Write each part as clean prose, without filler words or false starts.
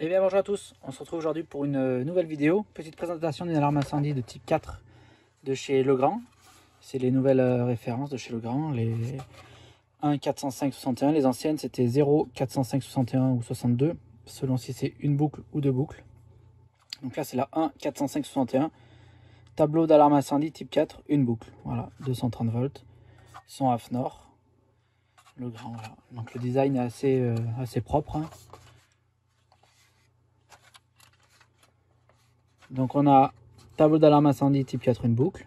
Eh bien bonjour à tous, on se retrouve aujourd'hui pour une nouvelle vidéo. Petite présentation d'une alarme incendie de type 4 de chez Legrand. C'est les nouvelles références de chez Legrand, les 1 405 61. Les anciennes c'était 0 405 61 ou 62, selon si c'est une boucle ou deux boucles. Donc là c'est la 1 405 61. Tableau d'alarme incendie type 4, une boucle. Voilà, 230 volts, son AFNOR. Legrand, voilà. Donc le design est assez propre, hein. Donc on a tableau d'alarme incendie type 4, une boucle.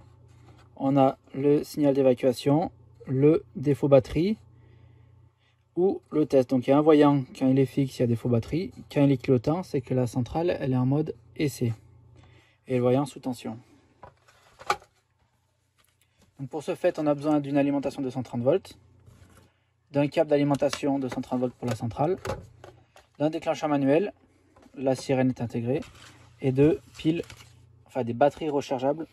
On a le signal d'évacuation, le défaut batterie ou le test. Donc il y a un voyant quand il est fixe, il y a défaut batterie. Quand il est clignotant, c'est que la centrale elle est en mode essai. Et le voyant sous tension. Donc pour ce fait, on a besoin d'une alimentation de 230 volts, d'un câble d'alimentation de 130 volts pour la centrale, d'un déclencheur manuel, la sirène est intégrée, et de piles, enfin des batteries rechargeables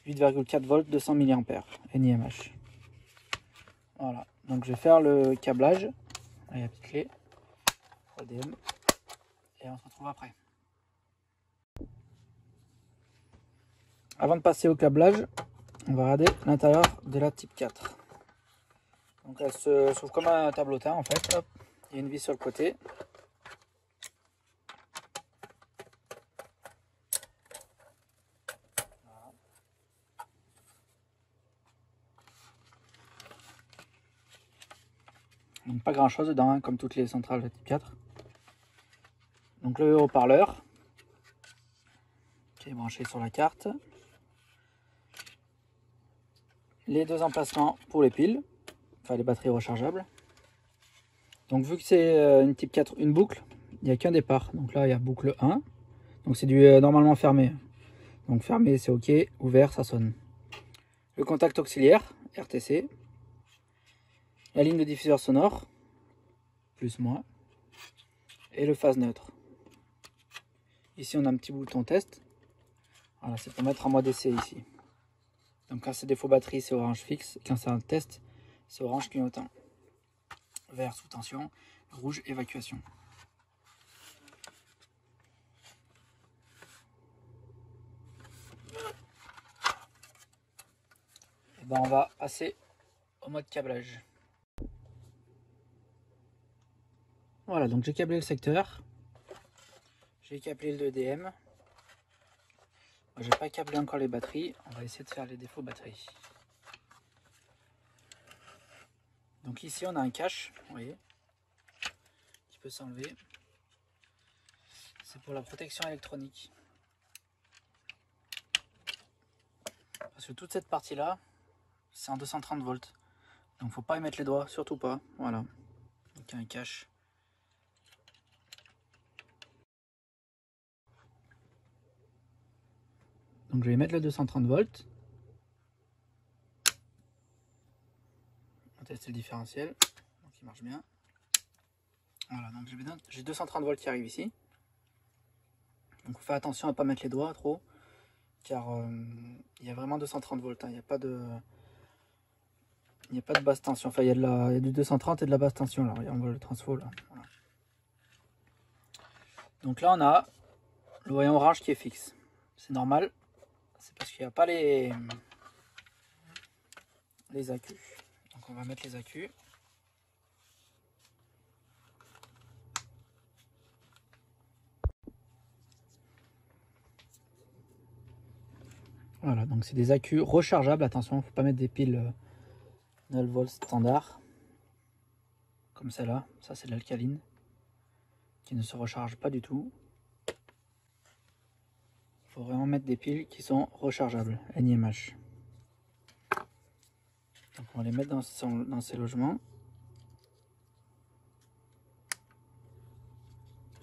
8,4 volts 200 mAh NiMH. Voilà, donc je vais faire le câblage avec la petite clé ADM et on se retrouve après. Avant de passer au câblage, on va regarder l'intérieur de la type 4. Donc elle se trouve comme un tableautin en fait. Hop, il y a une vis sur le côté. Donc pas grand chose dedans, hein, comme toutes les centrales de type 4. Donc le haut-parleur qui est branché sur la carte. Les deux emplacements pour les piles, enfin les batteries rechargeables. Donc vu que c'est une type 4, une boucle, il n'y a qu'un départ. Donc là il y a boucle 1. Donc c'est du normalement fermé. Donc fermé c'est ok, ouvert ça sonne. Le contact auxiliaire, RTC. La ligne de diffuseur sonore, plus moins. Et le phase neutre. Ici on a un petit bouton test. Voilà, c'est pour mettre en mode essai ici. Donc quand c'est défaut batterie c'est orange fixe. Quand c'est un test c'est orange clignotant. Vert sous tension, rouge évacuation. Et ben on va passer au mode câblage. Voilà, donc j'ai câblé le secteur. J'ai câblé le EDM. J'ai pas câblé encore les batteries. On va essayer de faire les défauts batterie. Donc ici on a un cache, vous voyez, qui peut s'enlever. C'est pour la protection électronique. Parce que toute cette partie là, c'est en 230 volts. Donc faut pas y mettre les doigts, surtout pas. Voilà. Donc il y a un cache. Donc je vais mettre le 230 volts. On va tester le différentiel. Donc il marche bien. Voilà, donc j'ai 230 volts qui arrivent ici. Donc faut faire attention à ne pas mettre les doigts trop. Car il y a vraiment 230 volts. Hein. Il n'y a pas de basse tension. Enfin il y a du 230 et de la basse tension. Là, on voit le transfo là. Voilà. Donc là on a le voyant orange qui est fixe. C'est normal. C'est parce qu'il n'y a pas les accus. Donc on va mettre les accus. Voilà, donc c'est des accus rechargeables. Attention, il ne faut pas mettre des piles 9 volts standard. Comme celle-là. Ça c'est de l'alcaline. Qui ne se recharge pas du tout. Il faut vraiment mettre des piles qui sont rechargeables. NiMH. Donc on va les mettre dans ces logements.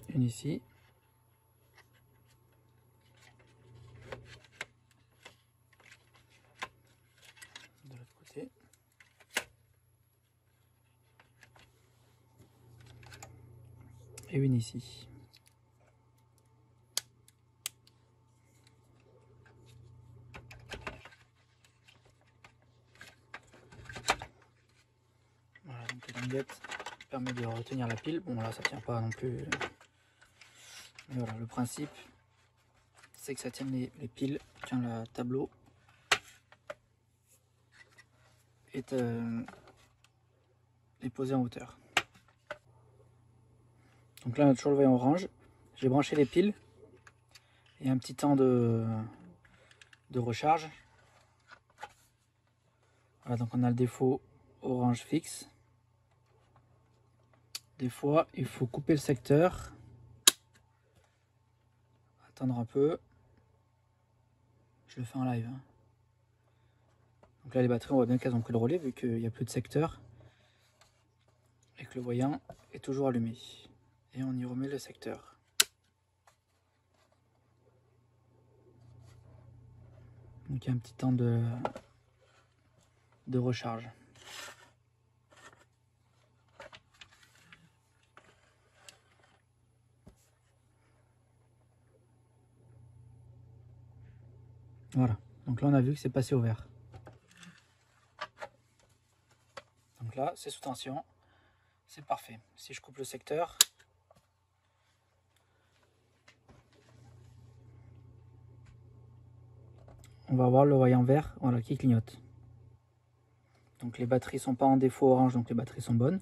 Une ici. De l'autre côté. Et une ici. Voilà, donc la languette permet de retenir la pile. Bon là ça tient pas non plus Et voilà, le principe, c'est que ça tienne les piles, tient le tableau. Et les poser en hauteur. Donc là on a toujours le voyant orange. J'ai branché les piles. Il y a un petit temps de recharge. Voilà, donc on a le défaut orange fixe. Des fois il faut couper le secteur. Attendre un peu. Je le fais en live. Donc là les batteries on voit bien qu'elles ont pris le relais vu qu'il n'y a plus de secteur. Et que le voyant est toujours allumé. Et on y remet le secteur. Donc il y a un petit temps de recharge. Voilà, donc là on a vu que c'est passé au vert. Donc là c'est sous tension, c'est parfait. Si je coupe le secteur, on va avoir le voyant vert, voilà, qui clignote. Donc les batteries sont pas en défaut orange, donc les batteries sont bonnes.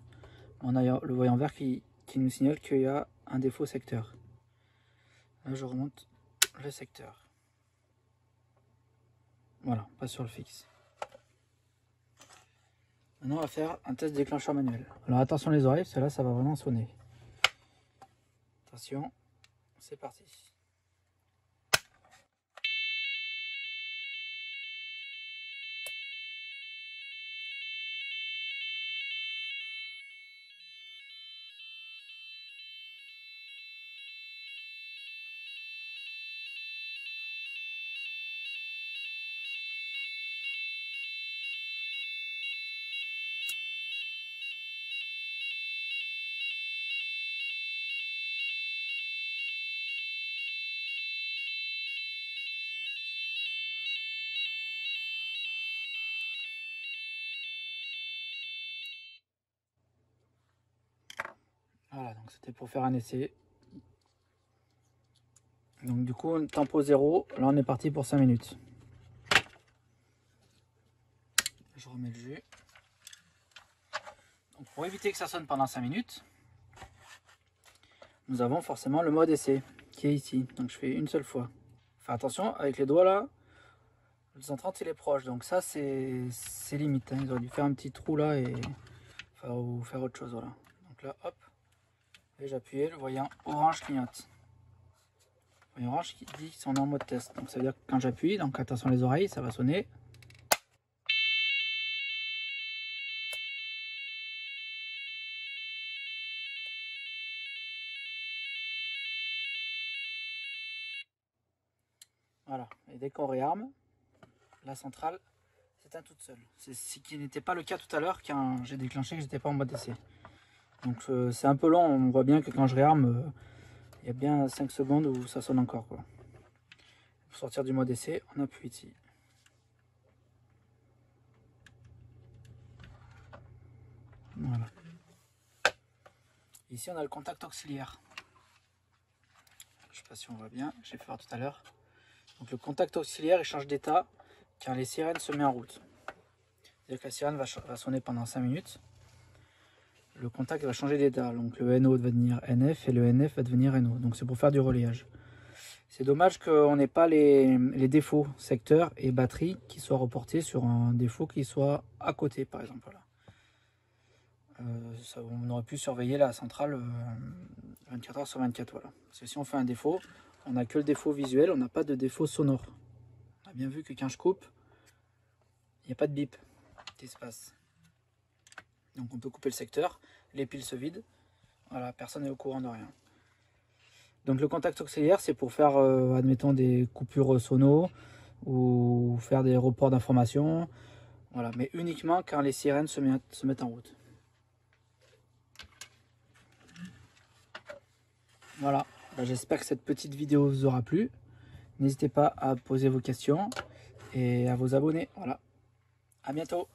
On a le voyant vert qui nous signale qu'il y a un défaut secteur. Là je remonte le secteur. Voilà, pas sur le fixe. Maintenant on va faire un test déclencheur manuel. Alors attention les oreilles, celle-là ça va vraiment sonner. Attention, c'est parti. Voilà, donc c'était pour faire un essai. Donc du coup, tempo 0, là on est parti pour 5 minutes. Je remets le jus. Donc pour éviter que ça sonne pendant 5 minutes, nous avons forcément le mode essai qui est ici. Donc je fais une seule fois. Fais attention, avec les doigts là, le 230 il est proche. Donc ça c'est limite. Hein. Ils auraient dû faire un petit trou là et ou faire autre chose. Voilà. Donc là, hop. Et j'appuie, le voyant orange clignote. Le voyant orange qui dit qu'on est en mode test. Donc ça veut dire que quand j'appuie, donc attention les oreilles, ça va sonner. Voilà. Et dès qu'on réarme, la centrale s'éteint toute seule. C'est ce qui n'était pas le cas tout à l'heure quand j'ai déclenché que j'étais pas en mode essai. Donc c'est un peu long, on voit bien que quand je réarme, il y a bien 5 secondes où ça sonne encore. Quoi. Pour sortir du mode essai, on appuie ici. Voilà. Ici on a le contact auxiliaire. Je ne sais pas si on voit bien, j'ai fait voir tout à l'heure. Donc le contact auxiliaire il change d'état quand les sirènes se mettent en route. C'est-à-dire que la sirène va sonner pendant 5 minutes. Le contact va changer d'état. Donc le NO va devenir NF et le NF va devenir NO. Donc c'est pour faire du relayage. C'est dommage qu'on n'ait pas les défauts secteur et batterie qui soient reportés sur un défaut qui soit à côté par exemple. Voilà. On aurait pu surveiller la centrale 24 h sur 24. Voilà. Parce que si on fait un défaut, on n'a que le défaut visuel, on n'a pas de défaut sonore. On a bien vu que quand je coupe, il n'y a pas de bip qui se passe. Donc on peut couper le secteur, les piles se vident, voilà, personne n'est au courant de rien. Donc le contact auxiliaire, c'est pour faire, admettons, des coupures sono ou faire des reports d'informations, voilà, mais uniquement quand les sirènes se mettent en route. Voilà, j'espère que cette petite vidéo vous aura plu. N'hésitez pas à poser vos questions et à vous abonner. Voilà, à bientôt.